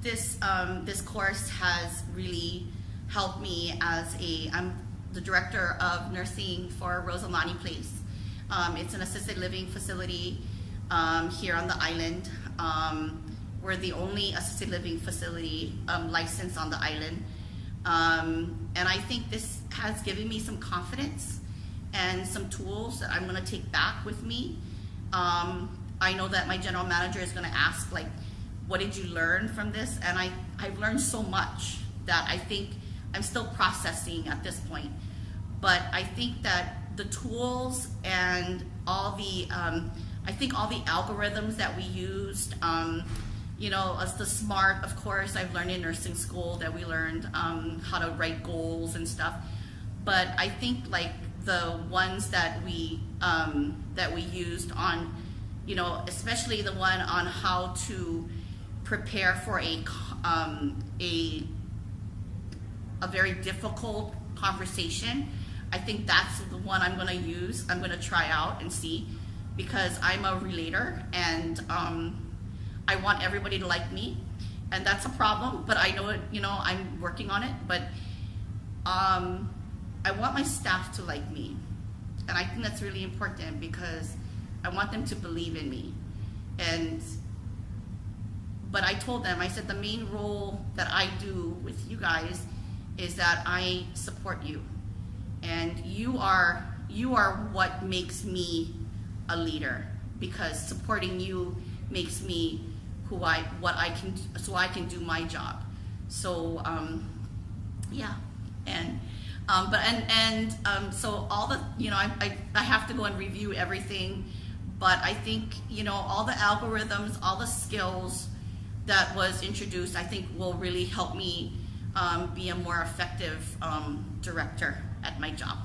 this course has really helped me as I'm the director of nursing for Rosalani Place. It's an assisted living facility here on the island. We're the only assisted living facility licensed on the island. And I think this has given me some confidence and some tools that I'm gonna take back with me. I know that my general manager is gonna ask, like, what did you learn from this? And I've learned so much that I think I'm still processing at this point. But I think that the tools and all the, I think all the algorithms that we used, you know, as the SMART, of course, I've learned in nursing school that we learned how to write goals and stuff. But I think like the ones that we used on, you know, especially the one on how to prepare for a very difficult conversation. I think that's the one I'm gonna use. I'm gonna try out and see, because I'm a relator and I want everybody to like me, and that's a problem, but I know it, you know, I'm working on it, but I want my staff to like me. And I think that's really important because I want them to believe in me. But I told them, I said, the main role that I do with you guys is that I support you. And you are what makes me a leader, because supporting you makes me what I can, so I can do my job. So yeah, and so all the, you know, I have to go and review everything, but I think, you know, all the algorithms, all the skills that was introduced, I think will really help me be a more effective director at my job.